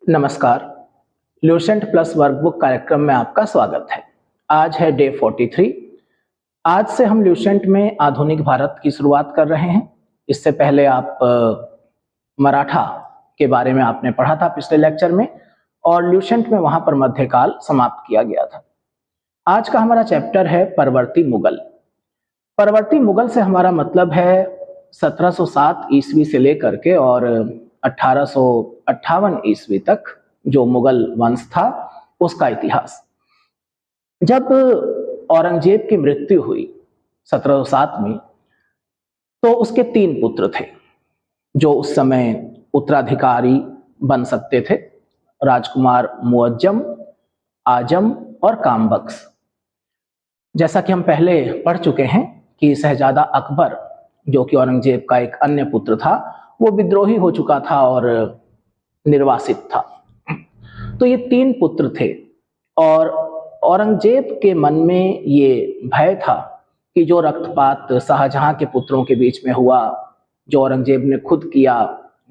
नमस्कार। Lucent plus workbook कार्यक्रम में आपका स्वागत है। आज है डे 43। आज से हम ल्यूसेंट में आधुनिक भारत की शुरुआत कर रहे हैं। इससे पहले आप मराठा के बारे में आपने पढ़ा था पिछले लेक्चर में, और ल्यूसेंट में वहां पर मध्यकाल समाप्त किया गया था। आज का हमारा चैप्टर है परवर्ती मुगल। परवर्ती मुगल से हमारा मतलब है 1707 ईस्वी से लेकर के और 1858 ईस्वी तक जो मुगल वंश था उसका इतिहास। जब औरंगजेब की मृत्यु हुई 1707 में, तो उसके 3 पुत्र थे जो उस समय उत्तराधिकारी बन सकते थे, राजकुमार मुअज्जम, आजम और कामबख्श। जैसा कि हम पहले पढ़ चुके हैं कि शहजादा अकबर जो कि औरंगजेब का एक अन्य पुत्र था, वो विद्रोही हो चुका था और निर्वासित था। तो ये 3 पुत्र थे और औरंगजेब के मन में ये भय था कि जो रक्तपात शाहजहां के पुत्रों के बीच में हुआ, जो औरंगजेब ने खुद किया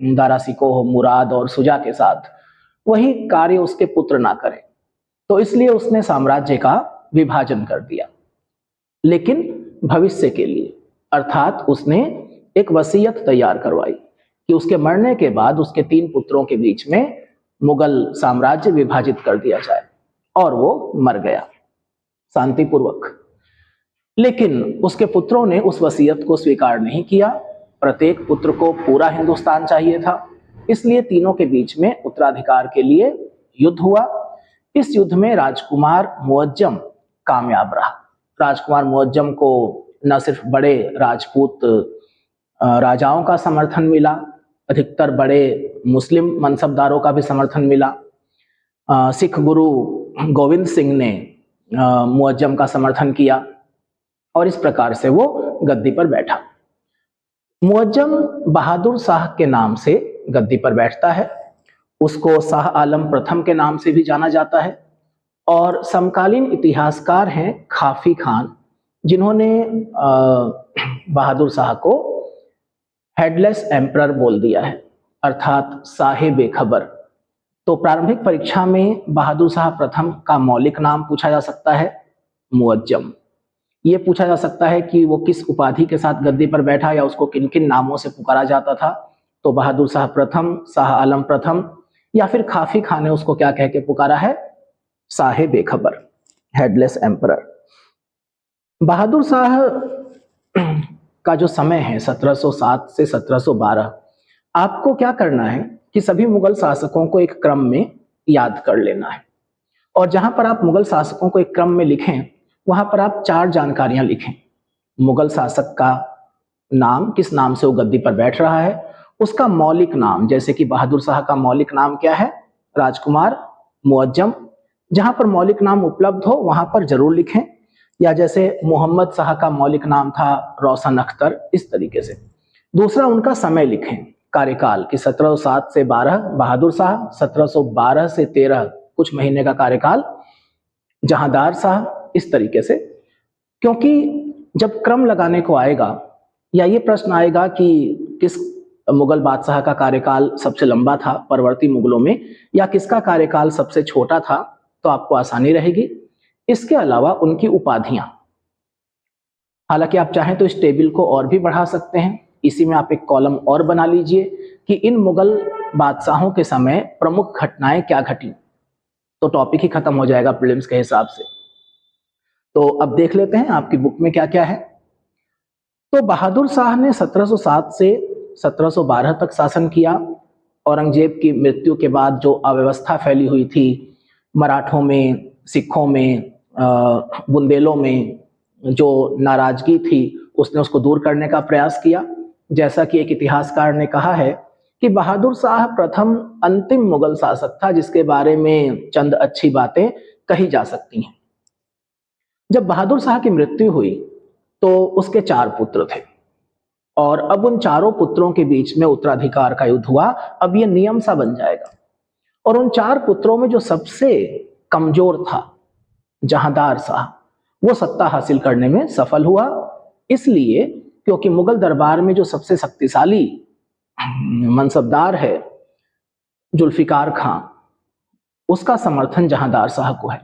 दारा शिकोह, मुराद और शुजा के साथ, वही कार्य उसके पुत्र ना करें। तो इसलिए उसने साम्राज्य का विभाजन कर दिया, लेकिन भविष्य के लिए, अर्थात उसने एक वसीयत तैयार करवाई कि उसके मरने के बाद उसके 3 पुत्रों के बीच में मुगल साम्राज्य विभाजित कर दिया जाए, और वो मर गया शांतिपूर्वक। लेकिन उसके पुत्रों ने उस वसीयत को स्वीकार नहीं किया। प्रत्येक पुत्र को पूरा हिंदुस्तान चाहिए था, इसलिए तीनों के बीच में उत्तराधिकार के लिए युद्ध हुआ। इस युद्ध में राजकुमार मुअज्जम कामयाब रहा। राजकुमार मुअज्जम को न सिर्फ बड़े राजपूत राजाओं का समर्थन मिला, अधिकतर बड़े मुस्लिम मनसबदारों का भी समर्थन मिला। सिख गुरु गोविंद सिंह ने मुअज्जम का समर्थन किया और इस प्रकार से वो गद्दी पर बैठा। मुअज्जम बहादुर शाह के नाम से गद्दी पर बैठता है। उसको शाह आलम प्रथम के नाम से भी जाना जाता है, और समकालीन इतिहासकार हैं खाफी खान, जिन्होंने बहादुर शाह को हेडलेस एम्परर बोल दिया है, अर्थात शाहे बेखबर। तो प्रारंभिक परीक्षा में बहादुर शाह प्रथम का मौलिक नाम पूछा जा सकता है मुअज्जम। ये पूछा जा सकता है कि वो किस उपाधि के साथ गद्दी पर बैठा या उसको किन किन नामों से पुकारा जाता था। तो बहादुर शाह प्रथम, शाह आलम प्रथम, या फिर खाफी खान ने उसको क्या कह के पुकारा है? शाहे बेखबर, हेडलेस एम्परर। बहादुर शाह का जो समय है 1707 से 1712, आपको क्या करना है कि सभी मुगल शासकों को एक क्रम में याद कर लेना है, और जहां पर आप मुगल शासकों को एक क्रम में लिखें, वहां पर आप 4 जानकारियां लिखें। मुगल शासक का नाम, किस नाम से वो गद्दी पर बैठ रहा है, उसका मौलिक नाम, जैसे कि बहादुर शाह का मौलिक नाम क्या है? राजकुमार मुअज्जम। जहां पर मौलिक नाम उपलब्ध हो वहां पर जरूर लिखें, या जैसे मोहम्मद शाह का मौलिक नाम था रोशन अख्तर, इस तरीके से। दूसरा, उनका समय लिखें, कार्यकाल कि 1707 से 12 बहादुर शाह, 1712 से 13 कुछ महीने का कार्यकाल जहांदार शाह, इस तरीके से। क्योंकि जब क्रम लगाने को आएगा या ये प्रश्न आएगा कि किस मुगल बादशाह का कार्यकाल सबसे लंबा था परवर्ती मुगलों में, या किसका कार्यकाल सबसे छोटा था, तो आपको आसानी रहेगी। इसके अलावा उनकी उपाधियां, हालांकि आप चाहें तो इस टेबल को और भी बढ़ा सकते हैं। इसी में आप एक कॉलम और बना लीजिए कि इन मुगल बादशाहों के समय प्रमुख घटनाएं क्या घटी, तो टॉपिक ही खत्म हो जाएगा प्रीलिम्स के हिसाब से। तो अब देख लेते हैं आपकी बुक में क्या क्या है। तो बहादुर शाह ने 1707 से 1712 तक शासन किया। औरंगजेब की मृत्यु के बाद जो अव्यवस्था फैली हुई थी मराठों में, सिखों में, बुंदेलों में, जो नाराजगी थी, उसने उसको दूर करने का प्रयास किया। जैसा कि एक इतिहासकार ने कहा है कि बहादुर शाह प्रथम अंतिम मुगल शासक था जिसके बारे में चंद अच्छी बातें कही जा सकती हैं। जब बहादुर शाह की मृत्यु हुई तो उसके 4 पुत्र थे, और अब उन चारों पुत्रों के बीच में उत्तराधिकार का युद्ध हुआ। अब ये नियम सा बन जाएगा, और उन 4 पुत्रों में जो सबसे कमजोर था जहांदार शाह, वो सत्ता हासिल करने में सफल हुआ। इसलिए क्योंकि मुगल दरबार में जो सबसे शक्तिशाली मनसबदार है जुल्फिकार खां, उसका समर्थन जहांदार शाह को है।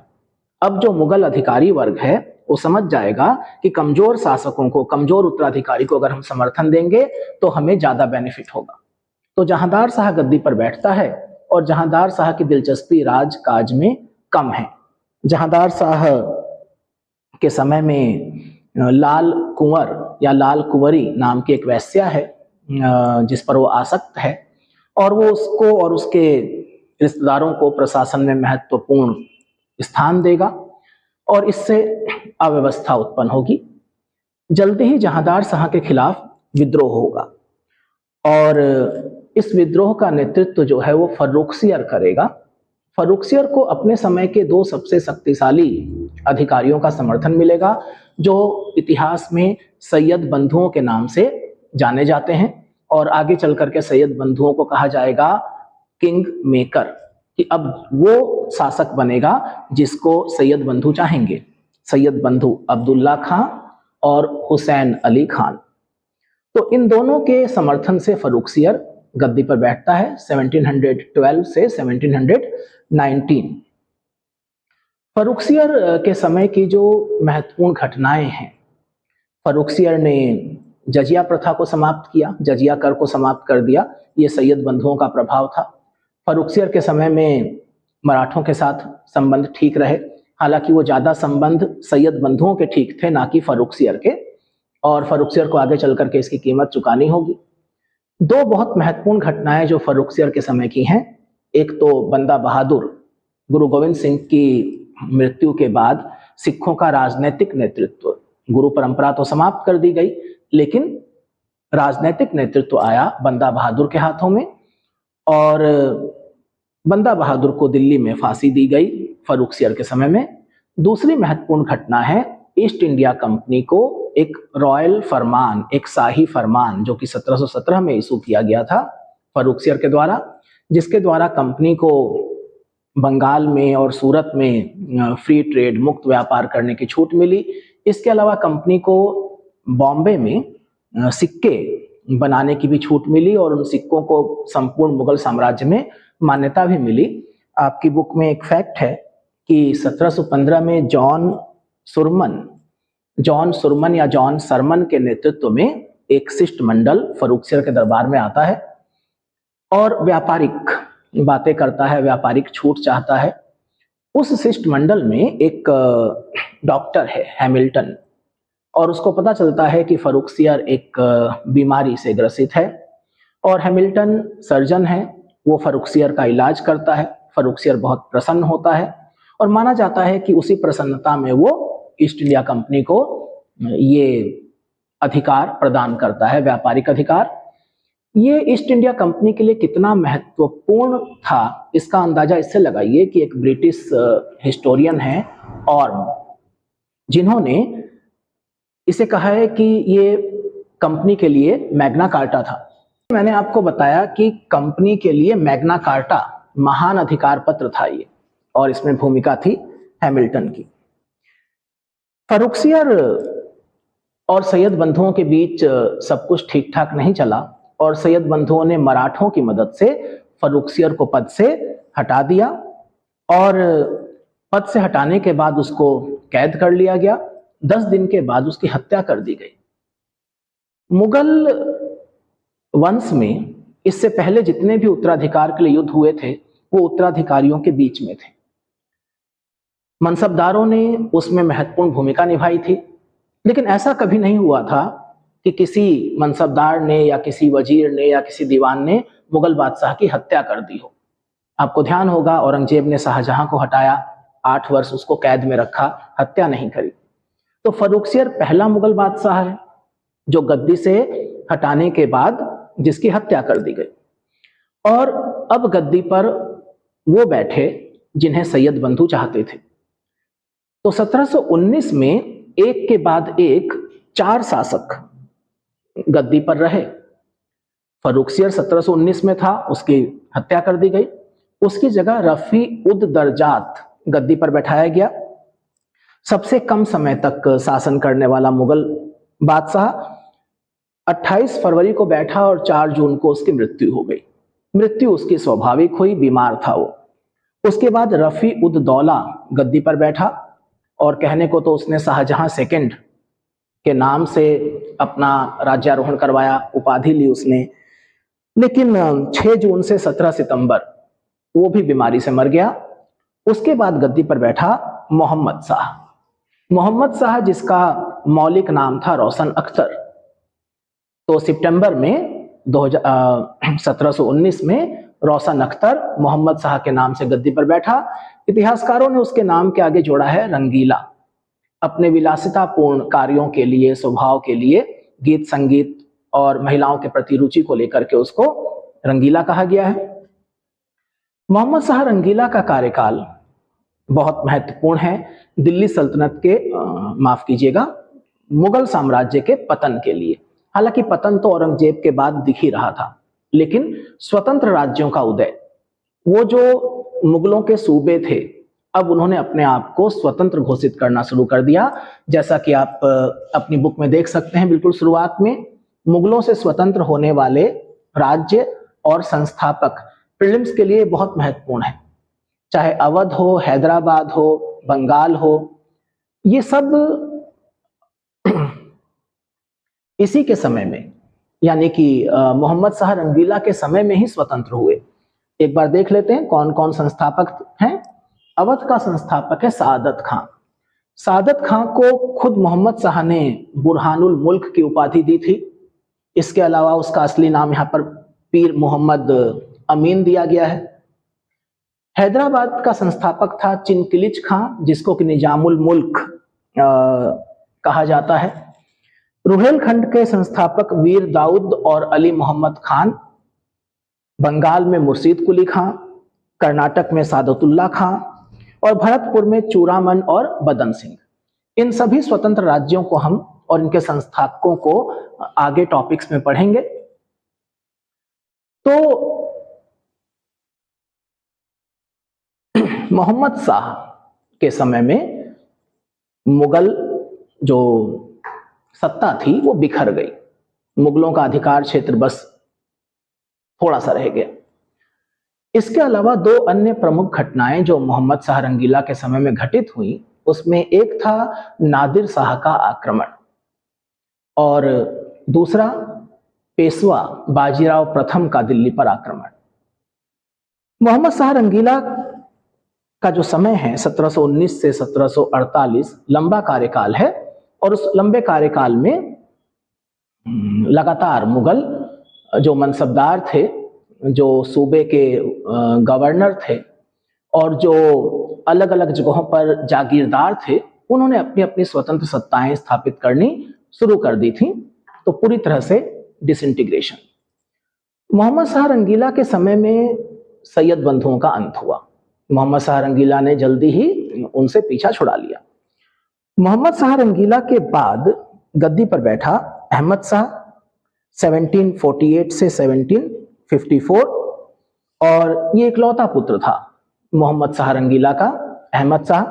अब जो मुगल अधिकारी वर्ग है वो समझ जाएगा कि कमजोर शासकों को, कमजोर उत्तराधिकारी को अगर हम समर्थन देंगे तो हमें ज्यादा बेनिफिट होगा। तो जहांदार शाह गद्दी पर बैठता है और जहांदार शाह की दिलचस्पी राज काज में कम है। जहांदार शाह के समय में लाल कुंवर या लाल कुंवरी नाम की एक वैश्या है जिस पर वो आसक्त है, और वो उसको और उसके रिश्तेदारों को प्रशासन में महत्वपूर्ण स्थान देगा और इससे अव्यवस्था उत्पन्न होगी। जल्दी ही जहांदार शाह के खिलाफ विद्रोह होगा और इस विद्रोह का नेतृत्व जो है वो फर्रुखसियर करेगा। फर्रुखसियर को अपने समय के दो सबसे शक्तिशाली अधिकारियों का समर्थन मिलेगा जो इतिहास में सैयद बंधुओं के नाम से जाने जाते हैं, और आगे चल करके सैयद बंधुओं को कहा जाएगा किंग मेकर, कि अब वो शासक बनेगा जिसको सैयद बंधु चाहेंगे। सैयद बंधु अब्दुल्ला खां और हुसैन अली खान। तो इन दोनों के समर्थन से फर्रुखसियर गद्दी पर बैठता है 1712 से 1719। फर्रुखसियर के समय की जो महत्वपूर्ण घटनाएं हैं, फर्रुखसियर ने जजिया प्रथा को समाप्त किया, जजिया कर को समाप्त कर दिया। ये सैयद बंधुओं का प्रभाव था। फर्रुखसियर के समय में मराठों के साथ संबंध ठीक रहे, हालांकि वो ज्यादा संबंध सैयद बंधुओं के ठीक थे ना कि फर्रुखसियर के, और फर्रुखसियर को आगे चल करके इसकी कीमत चुकानी होगी। दो बहुत महत्वपूर्ण घटनाएं जो फर्रुखसियर के समय की हैं, एक तो बंदा बहादुर, गुरु गोविंद सिंह की मृत्यु के बाद सिखों का राजनीतिक नेतृत्व, गुरु परंपरा तो समाप्त कर दी गई लेकिन राजनीतिक नेतृत्व आया बंदा बहादुर के हाथों में, और बंदा बहादुर को दिल्ली में फांसी दी गई फर्रुखसियर के समय में। दूसरी महत्वपूर्ण घटना है ईस्ट इंडिया कंपनी को एक रॉयल फरमान, एक शाही फरमान जो कि 1717 में इशू किया गया था फर्रुखसियर के द्वारा, जिसके द्वारा कंपनी को बंगाल में और सूरत में फ्री ट्रेड, मुक्त व्यापार करने की छूट मिली। इसके अलावा कंपनी को बॉम्बे में सिक्के बनाने की भी छूट मिली और उन सिक्कों को संपूर्ण मुगल साम्राज्य में मान्यता भी मिली। आपकी बुक में एक फैक्ट है कि 1715 में जॉन सुरमन या जॉन सरमन के नेतृत्व में एक शिष्टमंडल फर्रुखसियर के दरबार में आता है और व्यापारिक बातें करता है, व्यापारिक छूट चाहता है। उस शिष्टमंडल में एक डॉक्टर है हैमिल्टन, और उसको पता चलता है कि फर्रुखसियर एक बीमारी से ग्रसित है और हैमिल्टन सर्जन है, वो फर्रुखसियर का इलाज करता है। फर्रुखसियर बहुत प्रसन्न होता है और माना जाता है कि उसी प्रसन्नता में वो ईस्ट इंडिया कंपनी को ये अधिकार प्रदान करता है, व्यापारिक अधिकार। ये ईस्ट इंडिया कंपनी के लिए कितना महत्वपूर्ण था इसका अंदाजा इससे लगाइए कि एक ब्रिटिश हिस्टोरियन है और जिन्होंने इसे कहा है कि ये कंपनी के लिए मैग्ना कार्टा था। मैंने आपको बताया कि कंपनी के लिए मैग्ना कार्टा महान अधिकार पत्र था ये, और इसमें भूमिका थी हैमिल्टन की। फर्रुखसियर और सैयद बंधुओं के बीच सब कुछ ठीक ठाक नहीं चला और सैयद बंधुओं ने मराठों की मदद से फर्रुखसियर को पद से हटा दिया और पद से हटाने के बाद उसको कैद कर लिया गया। 10 दिन के बाद उसकी हत्या कर दी गई। मुगल वंश में इससे पहले जितने भी उत्तराधिकार के लिए युद्ध हुए थे वो उत्तराधिकारियों के बीच में थे। मनसबदारों ने उसमें महत्वपूर्ण भूमिका निभाई थी, लेकिन ऐसा कभी नहीं हुआ था कि किसी मनसबदार ने या किसी वजीर ने या किसी दीवान ने मुगल बादशाह की हत्या कर दी हो। आपको ध्यान होगा औरंगजेब ने शाहजहां को हटाया, 8 वर्ष उसको कैद में रखा, हत्या नहीं करी। तो फर्रुखसियर पहला मुगल बादशाह है जो गद्दी से हटाने के बाद जिसकी हत्या कर दी गई, और अब गद्दी पर वो बैठे जिन्हें सैयद बंधु चाहते थे। तो 1719 में एक के बाद एक 4 शासक गद्दी पर रहे। फर्रुखसियर 1719 में था, उसकी हत्या कर दी गई। उसकी जगह रफी उद दरजात गद्दी पर बैठाया गया। सबसे कम समय तक शासन करने वाला मुगल बादशाह 28 फरवरी को बैठा और 4 जून को उसकी मृत्यु हो गई। मृत्यु उसकी स्वाभाविक हुई, बीमार था वो। उसके बाद रफी उद दौला गद्दी पर बैठा और कहने को तो उसने शाहजहां सेकंड के नाम से अपना राज्यारोहण करवाया, उपाधि ली उसने। लेकिन 6 जून से 17 सितंबर वो भी बीमारी से मर गया। उसके बाद गद्दी पर बैठा मोहम्मद शाह। मोहम्मद शाह जिसका मौलिक नाम था रोशन अख्तर। तो सितंबर में 1719 में रोशन अख्तर मोहम्मद शाह के नाम से गद्दी पर बैठा। इतिहासकारों ने उसके नाम के आगे जोड़ा है रंगीला। अपने विलासितापूर्ण कार्यों के लिए, स्वभाव के लिए, गीत संगीत और महिलाओं के प्रति रुचि को लेकर के उसको रंगीला कहा गया है। मोहम्मद शाह रंगीला का कार्यकाल बहुत महत्वपूर्ण है दिल्ली सल्तनत के माफ कीजिएगा, मुगल साम्राज्य के पतन के लिए। हालांकि पतन तो औरंगजेब के बाद दिख ही रहा था, लेकिन स्वतंत्र राज्यों का उदय, वो जो मुगलों के सूबे थे, अब उन्होंने अपने आप को स्वतंत्र घोषित करना शुरू कर दिया। जैसा कि आप अपनी बुक में देख सकते हैं, बिल्कुल शुरुआत में मुगलों से स्वतंत्र होने वाले राज्य और संस्थापक प्रीलिम्स के लिए बहुत महत्वपूर्ण है। चाहे अवध हो, हैदराबाद हो, बंगाल हो, ये सब इसी के समय में, यानी कि मोहम्मद शाह रंगीला के समय में ही स्वतंत्र हुए। एक बार देख लेते हैं कौन कौन संस्थापक हैं। अवध का संस्थापक है सादत खां। सादत खां को खुद मोहम्मद शाह ने बुरहानुल मुल्क की उपाधि दी थी। इसके अलावा उसका असली नाम यहाँ पर पीर मोहम्मद अमीन दिया गया है। हैदराबाद का संस्थापक था चिनकिलिच खां, जिसको कि निजामुल मुल्क कहा जाता है। रुहेलखंड के संस्थापक वीर दाऊद और अली मोहम्मद खान। बंगाल में मुर्शीद कुली खां, कर्नाटक में सादतुल्ला खां और भरतपुर में चूड़ामन और बदन सिंह। इन सभी स्वतंत्र राज्यों को हम और इनके संस्थापकों को आगे टॉपिक्स में पढ़ेंगे। तो मोहम्मद शाह के समय में मुगल जो सत्ता थी वो बिखर गई। मुगलों का अधिकार क्षेत्र बस थोड़ा सा रह गया। इसके अलावा 2 अन्य प्रमुख घटनाएं जो मोहम्मद शाह रंगीला के समय में घटित हुई, उसमें एक था नादिर शाह का आक्रमण और दूसरा पेशवा बाजीराव प्रथम का दिल्ली पर आक्रमण। मोहम्मद शाह रंगीला का जो समय है 1719 से 1748 लंबा कार्यकाल है और उस लंबे कार्यकाल में लगातार मुगल जो मनसबदार थे, जो सूबे के गवर्नर थे और जो अलग अलग जगहों पर जागीरदार थे, उन्होंने अपनी अपनी स्वतंत्र सत्ताएं स्थापित करनी शुरू कर दी थी। तो पूरी तरह से डिसइंटीग्रेशन। मोहम्मद शाह रंगीला के समय में सैयद बंधुओं का अंत हुआ। मोहम्मद शाह रंगीला ने जल्दी ही उनसे पीछा छुड़ा लिया। मोहम्मद शाह रंगीला के बाद गद्दी पर बैठा अहमद शाह 1748 से 1754 और ये इकलौता पुत्र था मोहम्मद शाह रंगीला का, अहमद शाह।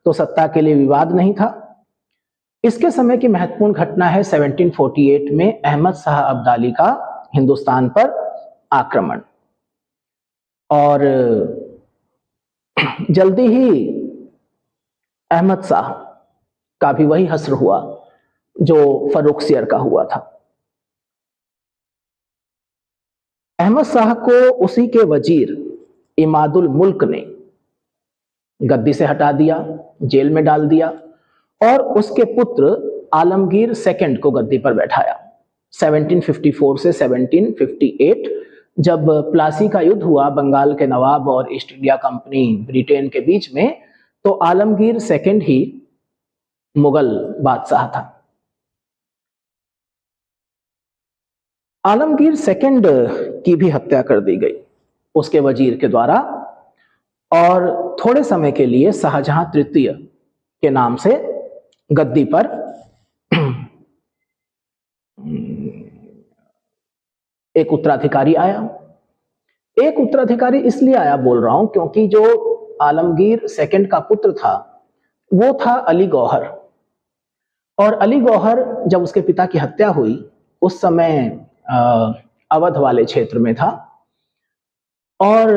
तो सत्ता के लिए विवाद नहीं था। इसके समय की महत्वपूर्ण घटना है 1748 में अहमद शाह अब्दाली का हिंदुस्तान पर आक्रमण और जल्दी ही अहमद शाह का भी वही हश्र हुआ जो फर्रुखसियर का हुआ था। अहमद शाह को उसी के वजीर इमादुल मुल्क ने गद्दी से हटा दिया, जेल में डाल दिया और उसके पुत्र आलमगीर सेकंड को गद्दी पर बैठाया। 1754 से 1758 जब प्लासी का युद्ध हुआ बंगाल के नवाब और ईस्ट इंडिया कंपनी ब्रिटेन के बीच में, तो आलमगीर सेकंड ही मुगल बादशाह था। आलमगीर सेकंड की भी हत्या कर दी गई उसके वजीर के द्वारा और थोड़े समय के लिए शाहजहां तृतीय के नाम से गद्दी पर एक उत्तराधिकारी आया। एक उत्तराधिकारी इसलिए आया बोल रहा हूं क्योंकि जो आलमगीर सेकंड का पुत्र था वो था अली गौहर, और अली गौहर जब उसके पिता की हत्या हुई उस समय अवध वाले क्षेत्र में था और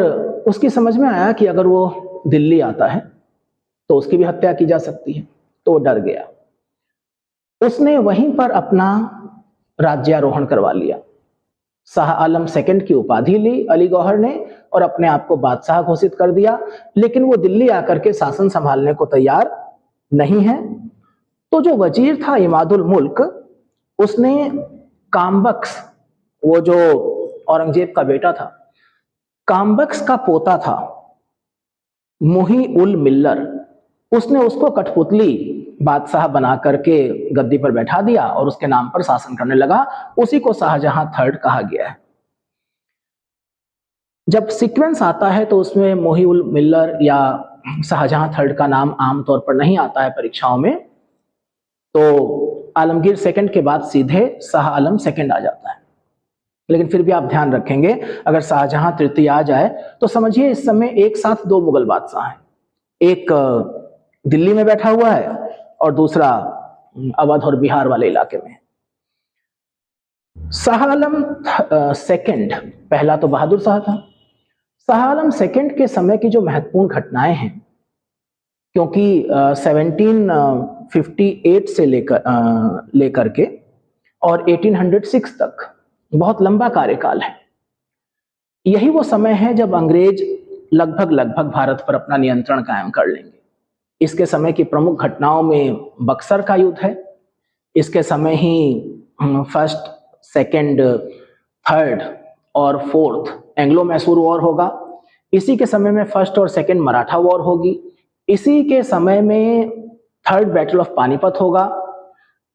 उसकी समझ में आया कि अगर वो दिल्ली आता है तो उसकी भी हत्या की जा सकती है, तो वो डर गया। उसने वहीं पर अपना राज्यारोहण करवा लिया। शाह आलम सेकंड की उपाधि ली अली गौहर ने और अपने आप को बादशाह घोषित कर दिया, लेकिन वो दिल्ली आकर के शासन संभालने को तैयार नहीं है। तो जो वजीर था इमादुल मुल्क, उसने कामबख्श, वो जो औरंगजेब का बेटा था, कामबख्श का पोता था मुही उल मिल्लर, उसने उसको कठपुतली बादशाह बना करके गद्दी पर बैठा दिया और उसके नाम पर शासन करने लगा। उसी को शाहजहां थर्ड कहा गया है। जब सीक्वेंस आता है तो उसमें मुही उल मिल्लर या शाहजहां थर्ड का नाम आमतौर पर नहीं आता है परीक्षाओं में, तो आलमगीर सेकंड के बाद सीधे शाह आलम सेकंड आ जाता है। लेकिन फिर भी आप ध्यान रखेंगे, अगर शाहजहां तृतीय आ जाए तो समझिए इस समय एक साथ दो मुगल बादशाह हैं, एक दिल्ली में बैठा हुआ है और दूसरा अवध और बिहार वाले इलाके में। शाह आलम सेकंड, पहला तो बहादुर शाह था। शाह आलम सेकंड के समय की जो महत्वपूर्ण घटनाएं हैं, क्योंकि 1758 से लेकर के और 1806 तक बहुत लंबा कार्यकाल है। यही वो समय है जब अंग्रेज लगभग भारत पर अपना नियंत्रण कायम कर लेंगे। इसके समय की प्रमुख घटनाओं में बक्सर का युद्ध है, इसके समय ही फर्स्ट, सेकंड, थर्ड और फोर्थ एंग्लो मैसूर वॉर होगा। इसी के समय में फर्स्ट और सेकंड मराठा वॉर होगी। इसी के समय में थर्ड बैटल ऑफ पानीपत होगा।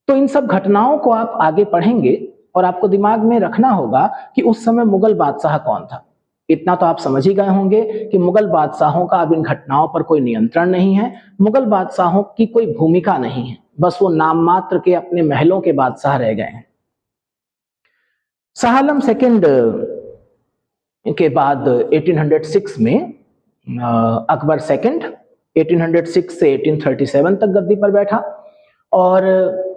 तो इन सब घटनाओं को आप आगे पढ़ेंगे और आपको दिमाग में रखना होगा कि उस समय मुगल बादशाह कौन था। इतना तो आप समझ ही गए होंगे कि मुगल बादशाहों का अब इन घटनाओं पर कोई नियंत्रण नहीं है, मुगल बादशाहों की कोई भूमिका नहीं है, बस वो नाम मात्र के अपने महलों के बादशाह रह गए हैं। शाह आलम सेकंड के बाद 1806 में अकबर सेकंड 1806 से 1837 तक गद्दी पर बैठा। और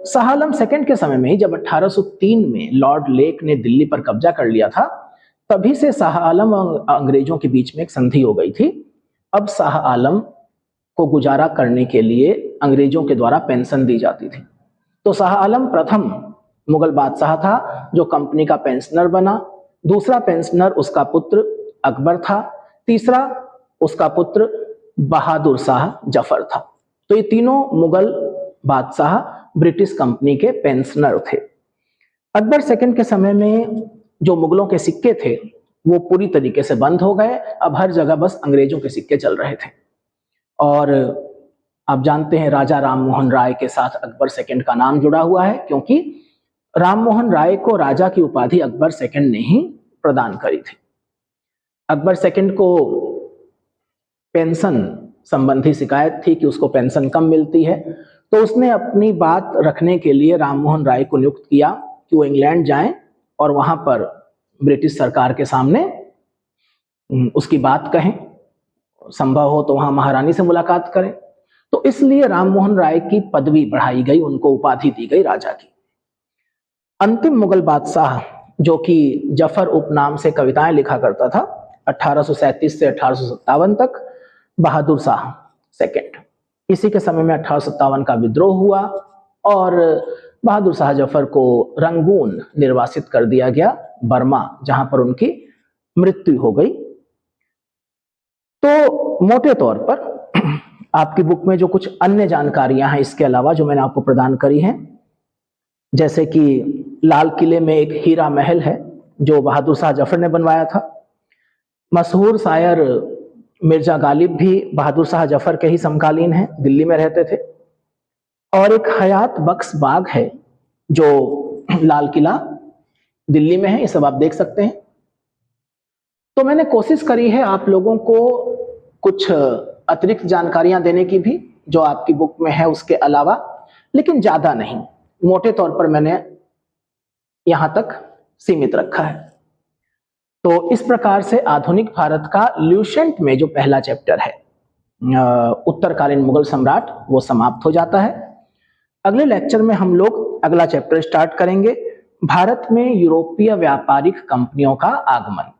शाह आलम सेकंड के समय में ही जब 1803 में लॉर्ड लेक ने दिल्ली पर कब्जा कर लिया था, तभी से शाह आलम और अंग्रेजों के बीच में एक संधि हो गई थी। अब शाह आलम को गुजारा करने के लिए अंग्रेजों के द्वारा पेंशन दी जाती थी। तो शाह आलम प्रथम मुगल बादशाह था जो कंपनी का पेंशनर बना। दूसरा पेंशनर उसका पुत्र अकबर था। तीसरा उसका पुत्र बहादुर शाह जफर था। तो ये तीनों मुगल बादशाह ब्रिटिश कंपनी के पेंशनर थे। अकबर सेकंड के समय में जो मुगलों के सिक्के थे वो पूरी तरीके से बंद हो गए। अब हर जगह बस अंग्रेजों के सिक्के चल रहे थे। और आप जानते हैं राजा राम मोहन राय के साथ अकबर सेकंड का नाम जुड़ा हुआ है, क्योंकि राम मोहन राय को राजा की उपाधि अकबर सेकंड ने ही प्रदान करी थी। अकबर सेकंड को पेंशन संबंधी शिकायत थी कि उसको पेंशन कम मिलती है, तो उसने अपनी बात रखने के लिए राम मोहन राय को नियुक्त किया कि वो इंग्लैंड जाएं और वहां पर ब्रिटिश सरकार के सामने उसकी बात कहें, संभव हो तो वहां महारानी से मुलाकात करें। तो इसलिए राम मोहन राय की पदवी बढ़ाई गई, उनको उपाधि दी गई राजा की। अंतिम मुगल बादशाह जो कि जफर उपनाम से कविताएं लिखा करता था 1837 से 1857 तक, बहादुर शाह सेकंड। इसी के समय में 1857 का विद्रोह हुआ और बहादुर शाह जफर को रंगून निर्वासित कर दिया गया, बर्मा, जहां पर उनकी मृत्यु हो गई। तो मोटे तौर पर आपकी बुक में जो कुछ अन्य जानकारियां हैं इसके अलावा जो मैंने आपको प्रदान करी हैं, जैसे कि लाल किले में एक हीरा महल है जो बहादुर शाह जफर ने बनवाया था। मशहूर शायर मिर्जा गालिब भी बहादुर शाह जफर के ही समकालीन हैं, दिल्ली में रहते थे। और एक हयात बख्श बाग है जो लाल किला दिल्ली में है, ये सब आप देख सकते हैं। तो मैंने कोशिश करी है आप लोगों को कुछ अतिरिक्त जानकारियां देने की भी जो आपकी बुक में है उसके अलावा, लेकिन ज्यादा नहीं, मोटे तौर पर मैंने यहां तक सीमित रखा है। तो इस प्रकार से आधुनिक भारत का ल्यूसेंट में जो पहला चैप्टर है उत्तरकालीन मुगल सम्राट, वो समाप्त हो जाता है। अगले लेक्चर में हम लोग अगला चैप्टर स्टार्ट करेंगे, भारत में यूरोपीय व्यापारिक कंपनियों का आगमन।